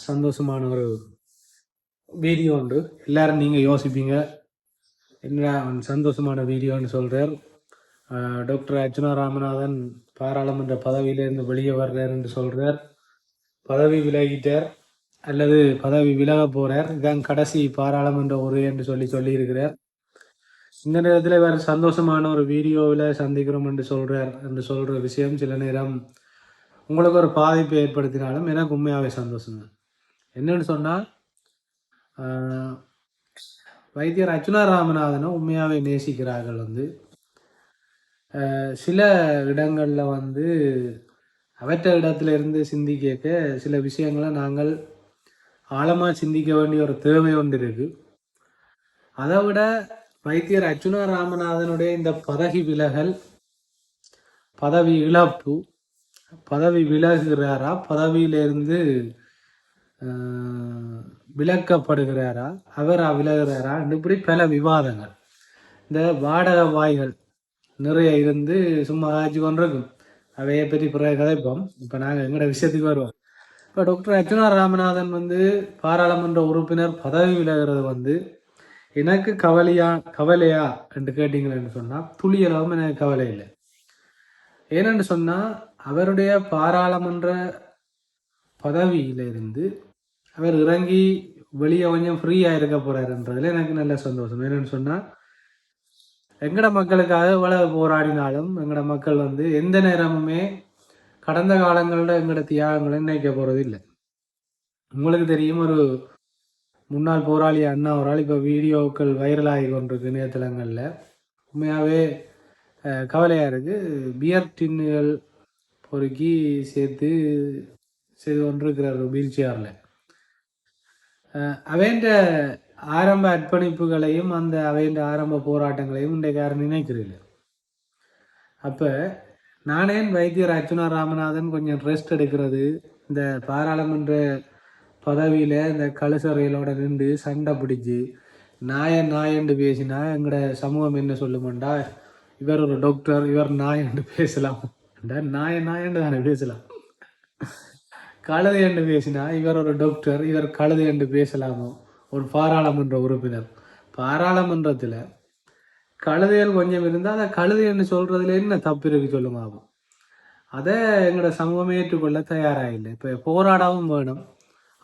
சந்தோஷமான ஒரு வீடியோ உண்டு. எல்லாரும் நீங்கள் யோசிப்பீங்க என்ன சந்தோஷமான வீடியோன்னு சொல்கிறார். டாக்டர் அர்ச்சுனா ராமநாதன் பாராளுமன்ற பதவியிலிருந்து வெளியே வர்றார் என்று சொல்கிறார். பதவி விலகிட்டார் அல்லது பதவி விலக போகிறார். இதான் கடைசி பாராளுமன்ற உரை என்று சொல்லியிருக்கிறார். இந்த நேரத்தில் வேறு சந்தோஷமான ஒரு வீடியோவில் சந்திக்கிறோம் என்று சொல்கிற விஷயம் சில நேரம் உங்களுக்கு ஒரு பாதிப்பை ஏற்படுத்தினாலும் எனக்கு உண்மையாகவே சந்தோஷம் தான். என்னன்னு சொன்னால் வைத்தியர் அர்ச்சுனா ராமநாதனை உண்மையாகவே நேசிக்கிறார்கள். சில இடங்களில் அவற்ற இடத்துல இருந்து சிந்திக்க சில விஷயங்களை நாங்கள் ஆழமாக சிந்திக்க வேண்டிய ஒரு தேவை ஒன்று இருக்குது. அதை விட வைத்தியர் அர்ச்சுனா ராமநாதனுடைய இந்த பதவி விலகல், பதவி இழப்பு, பதவி விலகுகிறாரா, பதவியிலிருந்து விலக்கப்படுகிறாரா, அவரா விலகிறாரா, இப்படி பல விவாதங்கள் இந்த வாடகை வாய்கள் நிறைய இருந்து சும்மா ஆச்சு கொண்டிருக்கும். அவையை பற்றி பிறகு கதைப்போம். இப்போ நாங்கள் எங்களோட விஷயத்துக்கு வருவோம். இப்போ டாக்டர் அர்ச்சுனா ராமநாதன் பாராளுமன்ற உறுப்பினர் பதவி விலகிறது எனக்கு கவலையா என்று கேட்டீங்களேன்னு சொன்னால் துளியளவும் எனக்கு கவலை இல்லை. ஏனென்று சொன்னால் அவருடைய பாராளுமன்ற பதவியிலிருந்து அவர் இறங்கி வெளியே கொஞ்சம் ஃப்ரீயாக இருக்க போறாருன்றதுல எனக்கு நல்ல சந்தோஷம். என்னன்னு சொன்னால் எங்கட மக்களுக்காக எவ்வளவு போராடினாலும் எங்கட மக்கள் எந்த நேரமுமே கடந்த காலங்களில் எங்கட தியாகங்களை நினைக்க போறது இல்லை. உங்களுக்கு தெரியும், ஒரு முன்னாள் போராளி அண்ணா ஒரு ஆள் இப்போ வீடியோக்கள் வைரலாகி கொண்டிருக்கு இணையதளங்களில். உண்மையாகவே கவலையாக இருக்குது. பியர் டின்னுகள் பொறுக்கி சேர்த்து செய்து கொண்டிருக்கிறார் வீல் சேரில். அவைன்ற ஆரம்ப அர்ப்பணிப்புகளையும் அவைன்ற ஆரம்ப போராட்டங்களையும் இன்றைக்கு யாரும் நினைக்கிறீங்க. அப்போ நானேன் வைத்தியர் அர்ச்சுனா ராமநாதன் கொஞ்சம் ரெஸ்ட் எடுக்கிறது, இந்த பாராளுமன்ற பதவியில் இந்த கழுசறைகளோட நின்று சண்டை பிடிச்சி நாயன்று பேசினா எங்களோட சமூகம் என்ன சொல்லுமெண்டா, இவர் ஒரு டாக்டர், இவர் நாயன்று பேசலாம், நாயன்று தானே பேசலாம். கழுதை என்று பேசினா இவர் ஒரு டாக்டர், இவர் கழுதை என்று பேசலாமோ? ஒரு பாராளுமன்ற உறுப்பினர் பாராளுமன்றத்தில் கழுதைகள் கொஞ்சம் இருந்தால் அதை கழுதை என்று சொல்றதுல என்ன தப்பு இருக்கு சொல்லுங்க. ஆகும் அதை எங்களோட சமூகம் ஏற்றுக்கொள்ள தயாராகில்லை. இப்போ போராடவும் வேணும்,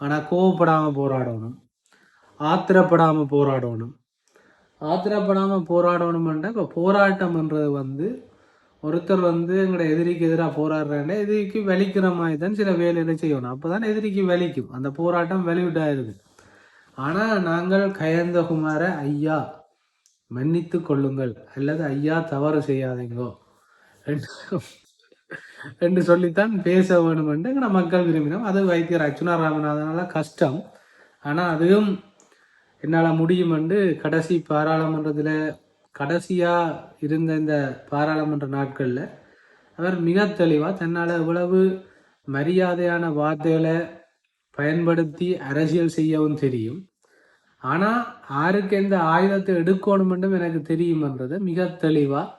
ஆனால் கோவப்படாமல் போராடணும், ஆத்திரப்படாமல் போராடணும். ஆத்திரப்படாமல் போராடணும்னா இப்போ போராட்டம்ன்றது ஒருத்தர் எங்களோட எதிரிக்கு எதிராக போராடுறாங்க, எதிரிக்கு வலிக்கிற மாதிரி தான் சில வேலைகளை செய்யணும். அப்போதான் எதிரிக்கு வலிக்கும், அந்த போராட்டம் வெளிவிட்டாயிருது. ஆனால் நாங்கள் கயந்தகுமார ஐயா மன்னித்து கொள்ளுங்கள் அல்லது ஐயா தவறு செய்யாதீங்கோ என்று சொல்லித்தான் பேச வேணும் என்று எங்களோட மக்கள் விரும்பினோம். அது வைத்தியர் அர்ச்சுனா ராமநாதனால கஷ்டம், ஆனால் அதுவும் என்னால் முடியும் என்று கடைசி பாராளுமன்றத்தில் கடைசியாக இருந்த இந்த பாராளுமன்ற நாட்களில் அவர் மிக தெளிவாக தன்னால் எவ்வளவு மரியாதையான வார்த்தைகளை பயன்படுத்தி அரசியல் செய்யவும் தெரியும், ஆனால் யாருக்கு எந்த ஆயுதத்தை எடுக்கணும் என்றும் எனக்கு தெரியும்ன்றதை மிக தெளிவாக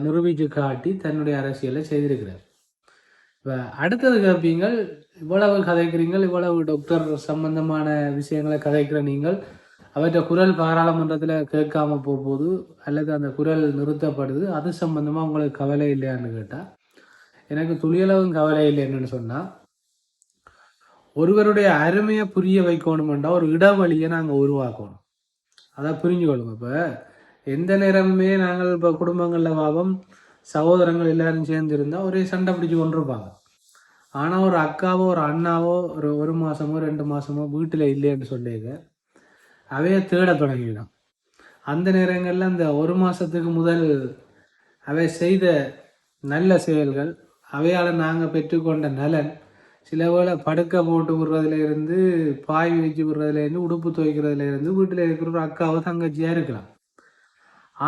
நிரூபித்து காட்டி தன்னுடைய அரசியலை செய்திருக்கிறார். இப்போ அடுத்தது கேட்பீங்கள், இவ்வளவு கதைக்கிறீங்கள், இவ்வளவு டாக்டர் சம்பந்தமான விஷயங்களை கதைக்கிற நீங்கள் அவற்றை குரல் பாராளுமன்றத்தில் கேட்காம போகும்போது அல்லது அந்த குரல் நிறுத்தப்படுது, அது சம்பந்தமாக உங்களுக்கு கவலை இல்லையான்னு கேட்டால் எனக்கு துளியளவும் கவலை இல்லை. என்னன்னு சொன்னால், ஒருவருடைய அருமையை புரிய வைக்கணுமெண்டா ஒரு இடவழியை நாங்கள் உருவாக்கணும், அதை புரிஞ்சுக்கொள்ளுங்க. இப்போ எந்த நேரமுமே நாங்கள் இப்போ குடும்பங்களில் பாவம் சகோதரங்கள் எல்லாரும் சேர்ந்துருந்தால் ஒரே சண்டை பிடிச்சி கொண்டிருப்பாங்க. ஆனால் ஒரு அக்காவோ ஒரு அண்ணாவோ ஒரு மாதமோ 2 மாதமோ வீட்டில் இல்லைன்னு சொல்லிங்க அவையை தேட தொடங்கிடும். அந்த நேரங்களில் அந்த 1 மாதத்துக்கு முதல் அவை செய்த நல்ல செயல்கள், அவையால் நாங்கள் பெற்றுக்கொண்ட நலன், சில வேளை படுக்கை போட்டு விடுறதுலேருந்து, பாய் விரிச்சு விடுறதுலேருந்து, உடுப்பு துவைக்கிறதுலேருந்து வீட்டில் இருக்கிற ஒரு அக்காவோ தங்கச்சியாக இருக்கலாம்.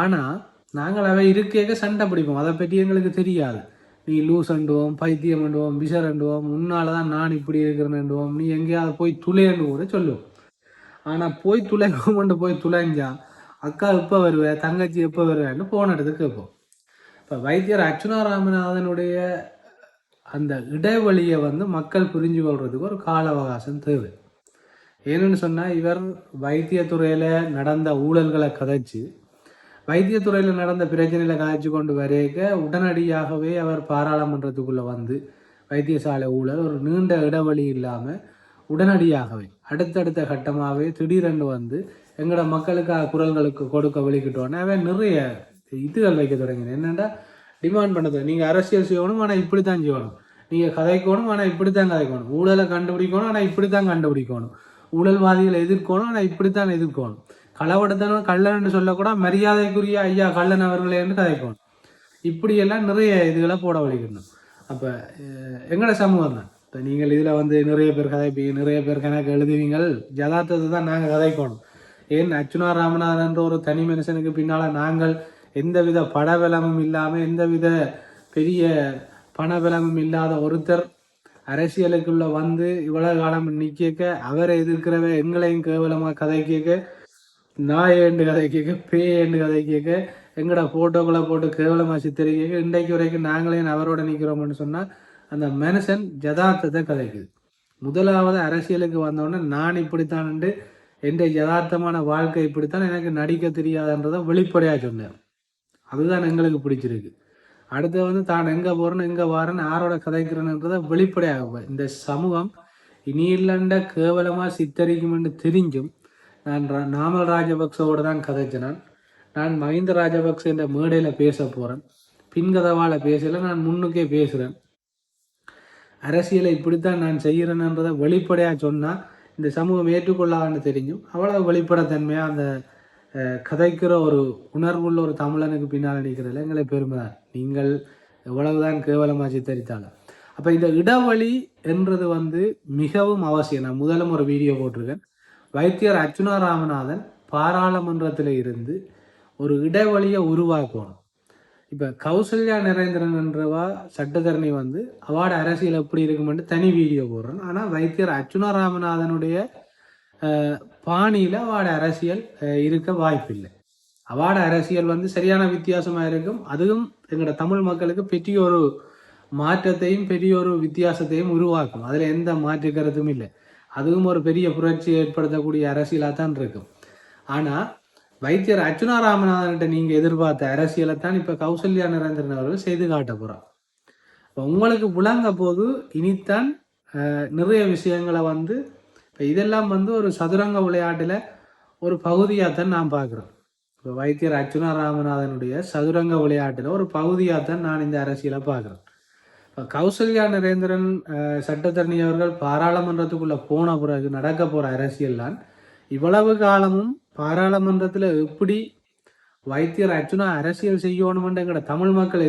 ஆனால் நாங்கள் அவை இருக்க சண்டை பிடிப்போம், அதை பற்றி எங்களுக்கு தெரியாது. நீ லூஸ் அண்டுவோம், பைத்தியம் அண்டுவோம், பிசர் அண்டுவோம், முன்னால் தான் நான் இப்படி இருக்கிறேன்னுவோம், நீ எங்கேயாவது போய் துளைன்னு கூட சொல்லுவோம். ஆனால் போய் துளைக்கொண்டு போய் துளைஞ்சா அக்கா எப்போ வருவேன், தங்கச்சி எப்போ வருவேன்னு போன இடத்துக்கு கேட்போம். இப்போ வைத்தியர் அர்ச்சுனா ராமநாதனுடைய அந்த இடைவெளியை வந்து மக்கள் புரிஞ்சு கொள்றதுக்கு ஒரு கால அவகாசம் தேவை. ஏன்னு சொன்னால் இவர் வைத்தியத்துறையில் நடந்த ஊழல்களை கதைச்சு வைத்தியத்துறையில் நடந்த பிரச்சனைகளை கதைச்சு கொண்டு வரைக்க உடனடியாகவே அவர் பாராளுமன்றத்துக்குள்ளே வந்து வைத்தியசாலை ஊழல் ஒரு நீண்ட இடைவெளி இல்லாமல் உடனடியாகவே அடுத்தடுத்த கட்டமாகவே திடீரென்று வந்து எங்களோட மக்களுக்காக குரல்களுக்கு கொடுக்க வெளிக்கிட்டோன்னே அவன் நிறைய இதுகள் வைக்க தொடங்கினேன். என்னென்னா டிமாண்ட் பண்ணது, நீங்கள் அரசியல் செய்யணும் ஆனால் இப்படித்தான் செய்யணும், நீங்கள் கதைக்கணும் ஆனால் இப்படித்தான் கதைக்கணும், ஊழலை கண்டுபிடிக்கணும் ஆனால் இப்படித்தான் கண்டுபிடிக்கணும், ஊழல்வாதிகளை எதிர்க்கணும் ஆனால் இப்படித்தான் எதிர்க்கணும், களவெடுத்தனும் கள்ளன் சொல்லக்கூட மரியாதைக்குரிய ஐயா கள்ளன் அவர்களே என்று கதைக்கணும். இப்படியெல்லாம் நிறைய இதுகளை போட வலிக்கணும். அப்போ எங்களோட சமூகம் தான். இப்போ நீங்கள் இதில் வந்து நிறைய பேர் கதைப்பீங்க, நிறைய பேர் கணக்கு எழுதுவீங்கள், யதார்த்தத்தை தான் நாங்கள் கதைக்கணும். ஏன் அர்ச்சுனா ராமநாதன் என்ற ஒரு தனி மனுஷனுக்கு பின்னால் நாங்கள் எந்தவித படபலமும் இல்லாமல் எந்தவித பெரிய பணபலமும் இல்லாத ஒருத்தர் அரசியலுக்குள்ள வந்து இவ்வளவு காலம் நிற்க அவரை எதிர்க்கிறவ எங்களையும் கேவலமாக கதை கேட்க, நாயேண்டு கதை கேட்க, பேயேண்டு கதை கேட்க, எங்களோட ஃபோட்டோக்களை போட்டு கேவலமாக சித்தரிக்க இன்றைக்கு வரைக்கும் நாங்களே அவரோட நிற்கிறோம்னு சொன்னால் அந்த மனுஷன் யதார்த்தத்தை கதைக்குது. முதலாவது அரசியலுக்கு வந்தோடனே நான் இப்படித்தான்ண்டு என்ற யதார்த்தமான வாழ்க்கை இப்படித்தான், எனக்கு நடிக்க தெரியாதுன்றதை வெளிப்படையாக சொன்னேன். அதுதான் எங்களுக்கு பிடிச்சிருக்கு. அடுத்து வந்து தான் எங்கே போகிறேன்னு எங்கே வாரேன்னு யாரோட கதைக்கிறேன்றதை வெளிப்படையாக இந்த சமூகம் இனி இல்லைண்ட கேவலமாக சித்தரிக்கும்னு தெரிஞ்சும் நான் நாமல் ராஜபக்சவோடு தான் கதைச்சினேன். நான் மஹிந்த ராஜபக்ச என்ற மேடையில் பேச போகிறேன், பின்கதவால் பேசலை, நான் முன்னுக்கே பேசுகிறேன். அரசியலை இப்படித்தான் நான் செய்கிறேன்ன்றதை வெளிப்படையாக சொன்னால் இந்த சமூகம் ஏற்றுக்கொள்ளான்னு தெரிஞ்சும் அவ்வளவு வெளிப்படைத்தன்மையாக அந்த கதைக்கிற ஒரு உணர்வுள்ள ஒரு தமிழனுக்கு பின்னால் நிற்கிறதில்ல எங்களை பெருமை தான். நீங்கள் எவ்வளவுதான் கேவலமாக சித்தரித்தாலும் அப்போ இந்த இடைவெளி என்றது வந்து மிகவும் அவசியம். நான் முதலும் ஒரு வீடியோ போட்டிருக்கேன். வைத்தியர் அர்ச்சுனா ராமநாதன் பாராளுமன்றத்தில் இருந்து ஒரு இடைவெளியை உருவாக்கணும். இப்போ கௌசல்யா நரேந்திரன் என்றவா சட்டத்தரணி வந்து அவார்டு அரசியல் எப்படி இருக்குமென்று தனி வீடியோ போடுறேன். ஆனால் வைத்தியர் அர்ச்சுனா ராமநாதனுடைய பாணியில் அவார்டு அரசியல் இருக்க வாய்ப்பில்லை. அவார்டு அரசியல் வந்து சரியான வித்தியாசமாக இருக்கும். அதுவும் எங்களோட தமிழ் மக்களுக்கு பெரிய ஒரு மாற்றத்தையும் பெரிய ஒரு வித்தியாசத்தையும் உருவாக்கும். அதில் எந்த மாற்று கருத்தும் இல்லை. அதுவும் ஒரு பெரிய புரட்சி ஏற்படுத்தக்கூடிய அரசியலாக தான் இருக்கும். ஆனால் வைத்தியர் அர்ச்சுனா ராமநாதன்கிட்ட நீங்கள் எதிர்பார்த்த அரசியலை தான் இப்போ கௌசல்யா நரேந்திரன் அவர்கள் செய்து காட்ட போகிறார். இப்போ உங்களுக்கு விளங்க போது இனித்தான் நிறைய விஷயங்களை வந்து இப்போ இதெல்லாம் வந்து ஒரு சதுரங்க விளையாட்டில் ஒரு பகுதியாகத்தான் நான் பார்க்குறேன். இப்போ வைத்தியர் அர்ச்சுனா ராமநாதனுடைய சதுரங்க விளையாட்டில் ஒரு பகுதியாகத்தான் நான் இந்த அரசியலை பார்க்குறேன். இப்போ கௌசல்யா நரேந்திரன் சட்டத்தரணி அவர்கள் பாராளுமன்றத்துக்குள்ளே போன பிறகு நடக்க போகிற அரசியல் தான் இவ்வளவு காலமும் பாராளுமன்றத்தில் எப்படி வைத்தியர் அர்ச்சுனா அரசியல் செய்யணுமென்று எங்கட தமிழ் மக்கள்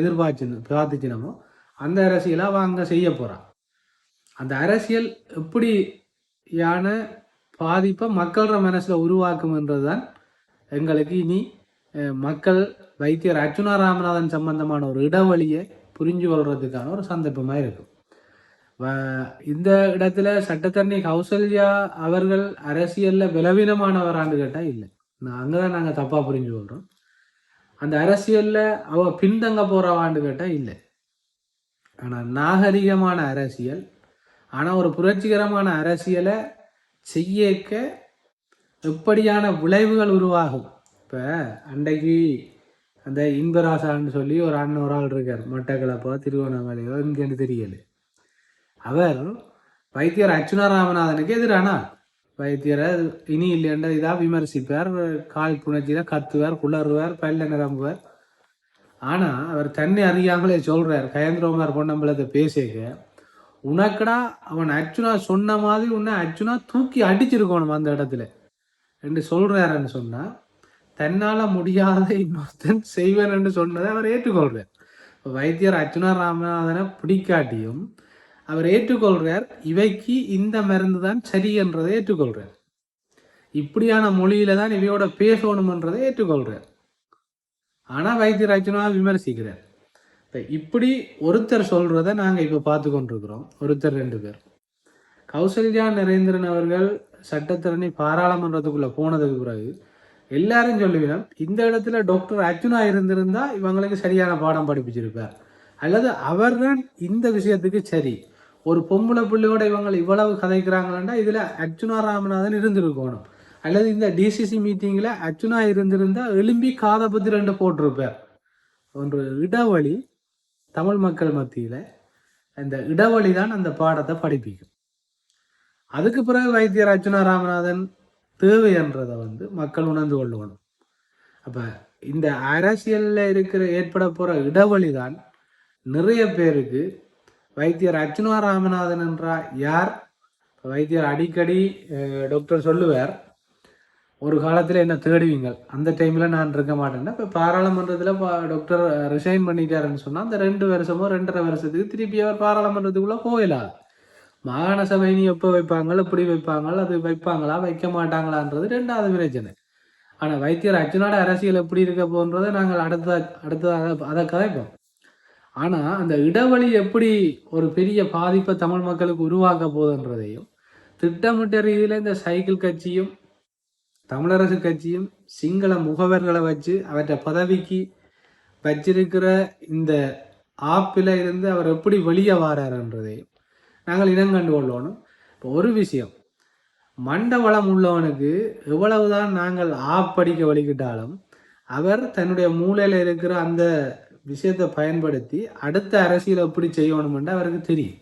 பிரார்த்திச்சினமோ அந்த அரசியலை அவன் அங்கே செய்ய போகிறான். அந்த அரசியல் எப்படியான பாதிப்பை மக்களோட மனசில் உருவாக்கும்ன்றது தான் எங்களுக்கு இனி மக்கள் வைத்தியர் அர்ச்சுனா ராமநாதன் சம்பந்தமான ஒரு இடைவெளியை புரிஞ்சு கொள்றதுக்கான ஒரு சந்தர்ப்பமாக இருக்கும். இந்த இடத்துல சட்டத்தரணி கௌசல்யா அவர்கள் அரசியலில் பலவீனமானவரான்னு கேட்டால் இல்லை. அங்கே தான் நாங்கள் தப்பாக புரிஞ்சு கொள்கிறோம். அந்த அரசியலில் அவள் பின்தங்க போகிறவான்னு கேட்டால் இல்லை. ஆனால் நாகரிகமான அரசியல், ஆனால் ஒரு புரட்சிகரமான அரசியலை செய்யக்க எப்படியான விளைவுகள் உருவாகும். இப்போ அன்றைக்கு அந்த இன்பராசான்னு சொல்லி ஒரு அண்ணன் ஒரு ஆள் இருக்கார், மட்டக்களப்போ திருவண்ணாமலையோ இங்கேன்னு தெரியல. அவர் வைத்தியர் அர்ச்சுனா ராமநாதனுக்கு எதிரானா வைத்தியரை இனி இல்லைன்ற இதாக விமர்சிப்பார், கால் புணர்ச்சியில் கத்துவார், குளறுவார், பல்ல நிரம்புவார். ஆனால் அவர் தன்னை அறியாமலே சொல்கிறார், கயந்திரகுமார் பொன்னம்பலத்தை பேசிக்க உனக்கடா அவன் அர்ச்சுனா சொன்ன மாதிரி உன்னை அர்ச்சுனா தூக்கி அடிச்சிருக்கணும் அந்த இடத்துல என்று சொல்கிறாருன்னு சொன்னால் தன்னால் முடியாத இன்னொருத்தன் செய்வேன் என்று சொன்னதை அவர் ஏற்றுக்கொள்கிறார். வைத்தியர் அர்ச்சுனா ராமநாதனை பிடிக்காட்டியும் அவர் ஏற்றுக்கொள்கிறார், இவைக்கு இந்த மருந்து தான் சரி என்றதை ஏற்றுக்கொள்கிறார். இப்படியான மொழியில தான் இவையோட பேசணும்ன்றதை ஏற்றுக்கொள்கிறார். ஆனால் வைத்தியர் அர்ச்சுனாவை விமர்சிக்கிறார். இப்படி ஒருத்தர் சொல்றதை நாங்கள் இப்போ பார்த்து கொண்டிருக்கிறோம். ஒருத்தர் ரெண்டு பேர். கௌசல்யா நரேந்திரன் அவர்கள் சட்டத்தரணி பாராளுமன்றத்துக்குள்ள போனதுக்கு பிறகு எல்லாரும் சொல்லுவேன், இந்த இடத்துல டாக்டர் அர்ச்சுனா இருந்திருந்தா இவங்களுக்கு சரியான பாடம் படிப்பிச்சிருப்பார், அல்லது அவர்தான் இந்த விஷயத்துக்கு சரி. ஒரு பொம்பளை பிள்ளையோட இவங்க இவ்வளவு கதைக்கிறாங்களா, இதுல அர்ச்சுனா ராமநாதன் இருந்திருக்கணும். அல்லது இந்த டிசிசி மீட்டிங்ல அர்ச்சுனா இருந்திருந்தா எழும்பி காதை பத்தி 2 போட்டிருப்பார். ஒன்று இடைவெளி தமிழ் மக்கள் மத்தியில அந்த இடைவெளி தான் அந்த பாடத்தை படிப்பிக்கும். அதுக்கு பிறகு வைத்தியர் அர்ச்சுனா ராமநாதன் தேவை என்றதை மக்கள் உணர்ந்து கொள்ளணும். அப்ப இந்த அரசியல்ல இருக்கிற ஏற்பட போற இடைவெளி தான் நிறைய பேருக்கு வைத்தியர் அர்ச்சுனா ராமநாதன் என்றா யார். வைத்தியர் அடிக்கடி டாக்டர் சொல்லுவார், ஒரு காலத்தில் என்ன தேடுவீங்க, அந்த டைமில் நான் இருக்க மாட்டேன்னா. இப்போ பாராளுமன்றத்தில் டாக்டர் ரிசைன் பண்ணிட்டாருன்னு சொன்னால் அந்த 2 வருஷமோ 2.5 வருஷத்துக்கு திருப்பி அவர் பாராளுமன்றத்துக்குள்ளே போயிடலாம். மாகாண சபை நீ எப்போ வைப்பாங்க, எப்படி வைப்பாங்க, அது வைப்பாங்களா வைக்க மாட்டாங்களான்றது 2வது பிரச்சனை. ஆனால் வைத்தியர் அர்ச்சுனாட அரசியல் எப்படி இருக்க போன்றதை நாங்கள் அடுத்த அதை கதைப்போம். ஆனால் அந்த இடைவெளி எப்படி ஒரு பெரிய பாதிப்பை தமிழ் மக்களுக்கு உருவாக்க போகுதுன்றதையும் திட்டமிட்ட ரீதியில் இந்த சைக்கிள் கட்சியும் தமிழரசு கட்சியும் சிங்கள முகவர்களை வச்சு அவற்றை பதவிக்கு வச்சிருக்கிற இந்த ஆப்பில் இருந்து அவர் எப்படி வெளியே வாராருன்றதையும் நாங்கள் இனங்கண்டு கொள்ளணும். இப்போ ஒரு விஷயம், மண்டவளம் உள்ளவனுக்கு எவ்வளவுதான் நாங்கள் ஆப்படிக்க வழிகிட்டாலும் அவர் தன்னுடைய மூளையில் இருக்கிற அந்த விஷயத்தை பயன்படுத்தி அடுத்த அரசியல் எப்படி செய்யணும்னு அவருக்கு தெரியும்.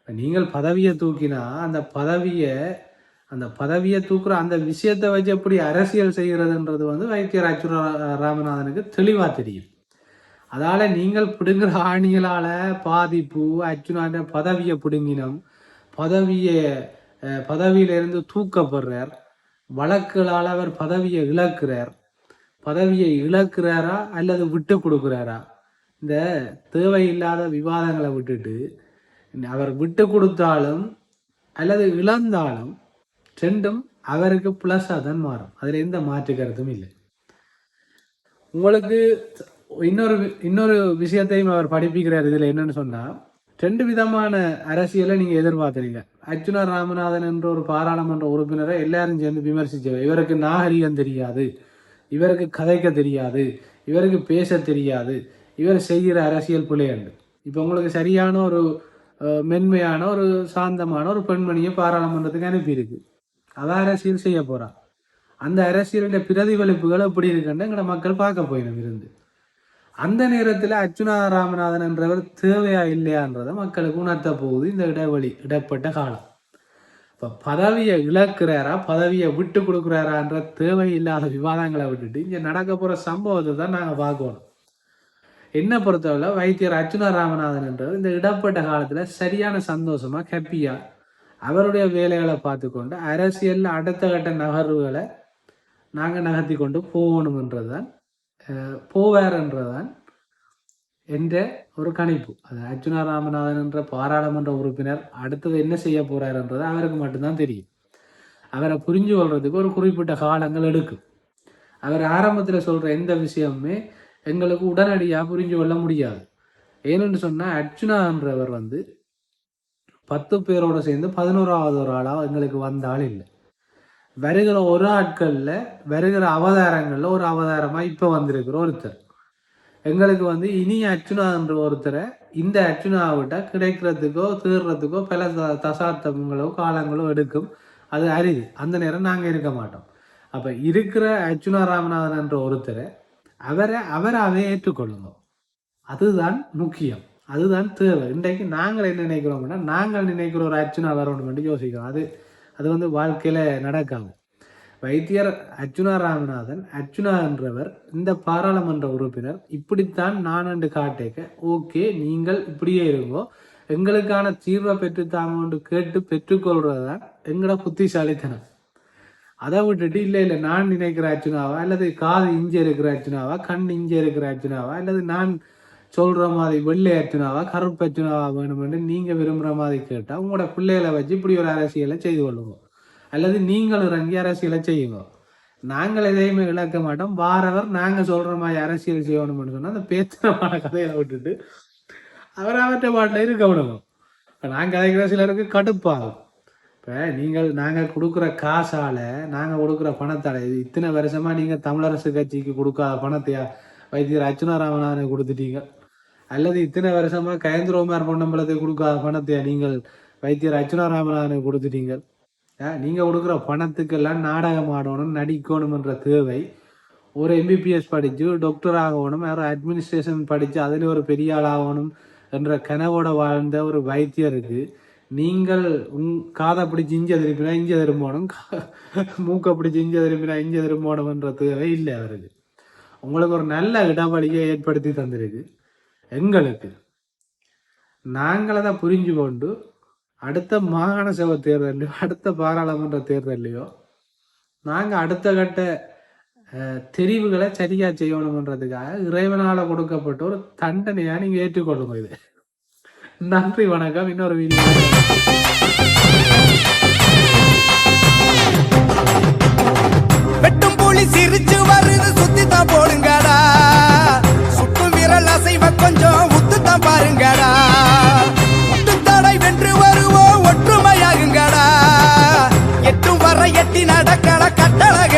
நீங்கள் பதவியை தூக்கினா அந்த பதவியை தூக்குற அந்த விஷயத்தை வச்சு எப்படி அரசியல் செய்கிறதுன்றது வைத்தியர் அர்ச்சுனா ராமநாதனுக்கு தெளிவாக தெரியும். அதால நீங்கள் பிடுங்குற ஆணிகளால பாதிப்பு அர்ச்சுனாண்ட பதவியை பிடுங்கினோம், பதவியிலிருந்து தூக்கப்படுறார், வழக்குகளால் அவர் பதவியை இழக்கிறாரா அல்லது விட்டு கொடுக்குறாரா? இந்த தேவையில்லாத விவாதங்களை விட்டுட்டு அவர் விட்டு கொடுத்தாலும் அல்லது இழந்தாலும் 2ம் அவருக்கு பிளஸாக தான் மாறும். அதில் எந்த மாற்று கருத்தும் இல்லை. உங்களுக்கு இன்னொரு விஷயத்தையும் அவர் படிப்பிக்கிறார். இதில் என்னன்னு சொன்னால் 2 விதமான அரசியலை நீங்கள் எதிர்பார்த்துறீங்க. அர்ச்சுனா ராமநாதன் என்ற ஒரு பாராளுமன்ற உறுப்பினரை எல்லாரும் சேர்ந்து விமர்சிச்சவர், இவருக்கு நாகரிகம் தெரியாது, இவருக்கு கதைக்க தெரியாது, இவருக்கு பேச தெரியாது, இவர் செய்கிற அரசியல் பிள்ளையண்டு. இப்போ உங்களுக்கு சரியான ஒரு மென்மையான ஒரு சாந்தமான ஒரு பெண்மணியை பாராளுமன்றத்துக்கு அனுப்பியிருக்கு, அதான் அரசியல் செய்ய போறா. அந்த அரசியலுடைய பிரதிபலிப்புகள் எப்படி இருக்குன்னு எங்களோட மக்கள் பார்க்க போயிடும் இருந்து. அந்த நேரத்தில் அர்ச்சுனா ராமநாதன் என்றவர் தேவையா இல்லையான்றதை மக்களுக்கு உணர்த்த போகுது இந்த இடைப்பட்ட காலம். இப்போ பதவியை இழக்கிறாரா பதவியை விட்டு கொடுக்குறாரான்ற தேவையில்லாத விவாதங்களை விட்டுட்டு இங்கே நடக்க போகிற சம்பவத்தை தான் நாங்கள் பார்க்கணும். என்ன பொறுத்தவரை வைத்தியர் அர்ச்சுனா ராமநாதன் என்றவர் இந்த இடப்பட்ட காலத்தில் சரியான சந்தோஷமா ஹாப்பியா அவருடைய வேலைகளை பார்த்து கொண்டு அரசியலில் அடுத்த கட்ட நகர்வுகளை நாங்கள் நகர்த்தி கொண்டு போகணும்ன்றதுதான் போவார்ன்றதான் என்ற ஒரு கணிப்பு. அது அர்ச்சுனா ராமநாதன் என்ற பாராளுமன்ற உறுப்பினர் அடுத்தது என்ன செய்ய போறாருன்றது அவருக்கு மட்டும்தான் தெரியும். அவரை புரிஞ்சு கொள்றதுக்கு ஒரு குறிப்பிட்ட காலங்கள் எடுக்கும். அவர் ஆரம்பத்தில் சொல்ற எந்த விஷயமுமே எங்களுக்கு உடனடியாக புரிஞ்சு கொள்ள முடியாது. ஏன்னு சொன்னால் அர்ச்சுனான்றவர் 10 பேரோட சேர்ந்து 11வது ஒரு ஆளாக எங்களுக்கு வந்த ஆள் இல்லை. வருகிற ஒரு ஆட்களில் வருகிற அவதாரங்களில் ஒரு அவதாரமாக இப்போ வந்திருக்கிற ஒருத்தர். எங்களுக்கு இனி அர்ச்சுனான்ற ஒருத்தரை இந்த அர்ச்சுனாவிட்ட கிடைக்கிறதுக்கோ தேடுறதுக்கோ பல தசாப்தங்களோ காலங்களோ எடுக்கும். அது அரிது. அந்த நேரம் நாங்கள் இருக்க மாட்டோம். அப்போ இருக்கிற அர்ச்சுனா ராமநாதன் என்ற ஒருத்தரை அவராகவே ஏற்றுக்கொள்ளுங்க. அதுதான் முக்கியம், அதுதான் தேவை. இன்றைக்கு நாங்கள் என்ன நினைக்கிறோம்னா நாங்கள் நினைக்கிற ஒரு அர்ச்சுனா வரணும்னு யோசிக்கிறோம். அது வாழ்க்கையில் நடக்காது. வைத்தியர் அர்ச்சுனா ராமநாதன் அர்ச்சுனா என்றவர் இந்த பாராளுமன்ற உறுப்பினர் இப்படித்தான் நான் என்று காட்டேக்க ஓகே நீங்கள் இப்படியே இருங்கோ, எங்களுக்கான தீர்வை பெற்றுத்தாங்க கேட்டு பெற்றுக்கொள்றதுதான் எங்களோட புத்திசாலித்தனம். அதை விட்டுட்டு இல்லை நான் நினைக்கிற அர்ச்சுனாவா அல்லது காது இஞ்சி இருக்கிற அர்ச்சுனாவா கண் இஞ்சி இருக்கிற அர்ச்சுனாவா அல்லது நான் சொல்ற மாதிரி வெள்ளை அர்ச்சுனாவா கருப்பு அர்ச்சுனாவா வேணும்னு நீங்க விரும்புற மாதிரி கேட்டா உங்களோட பிள்ளைகளை வச்சு இப்படி ஒரு அரசியலை செய்து கொள்ளுங்க, அல்லது நீங்கள் இறங்கி அரசியலை செய்யுங்க. நாங்கள் எதையுமே இழக்க மாட்டோம். வாரவர் நாங்கள் சொல்ற மாதிரி அரசியல் செய்யணும்னு சொன்னா அந்த பேத்தனமான கதையில விட்டுட்டு அவற்றை பாட்டில் இருக்க விடணும். நாங்கள் கதைக்கிற சிலருக்கு கடுப்பாகும். இப்போ நாங்கள் கொடுக்குற காசால நாங்கள் கொடுக்குற பணத்தால் இத்தனை வருஷமா நீங்கள் தமிழரசு கட்சிக்கு கொடுக்காத பணத்தையா வைத்தியர் அர்ச்சுனா ராமநாதனை கொடுத்துட்டீங்க. அல்லது இத்தனை வருஷமா கயந்திரோமார் பொன்னம்பலத்தை கொடுக்காத பணத்தை நீங்கள் வைத்தியர் அர்ச்சுனா ராமநாதனுக்கு கொடுத்துட்டீங்க. நீங்கள் கொடுக்குற பணத்துக்கெல்லாம் நாடகம் ஆடணும், நடிக்கணும் என்ற தேவை ஒரு எம்பிபிஎஸ் படித்து டாக்டர் ஆகணும், யாரும் அட்மினிஸ்ட்ரேஷன் படித்து அதில் ஒரு பெரிய ஆள் ஆகணும் என்ற கனவோட வாழ்ந்த ஒரு வைத்தியருக்கு நீங்கள் காதை பிடிச்சி இஞ்ச திருப்பினா இஞ்ச திரும்பணும், மூக்கை பிடிச்சி இஞ்ச திரும்பினா இஞ்ச திரும்பணும் என்ற தேவை இல்லை அவருக்கு. உங்களுக்கு ஒரு நல்ல இடவழியை ஏற்படுத்தி தந்திருக்கு. எங்களுக்கு நாங்கள் அதை புரிஞ்சு கொண்டு அடுத்த மாகாண சபை தேர்தலையோ அடுத்த பாராளுமன்ற தேர்தலையோ நாங்கள் அடுத்த கட்ட தெரிவுகளை சரியா செய்யணும்ன்றதுக்காக இறைவனால கொடுக்கப்பட்ட ஒரு தண்டனையா நீங்க ஏற்றுக்கொள்ளுங்க. இது நன்றி, வணக்கம். இன்னொரு வீடியோ. வெட்டும் புலி சிரிச்சு வருது, சுத்தித்தான் போடுங்கடா. சுட்டு விரல் அசைவ கொஞ்சம் உத்துத்தான் பாருங்கடா. முட்டுத்தடை வென்று வருவோம், ஒற்றுமையாகுங்கடா. எட்டும் வர எட்டி நடக்கட கட்டழக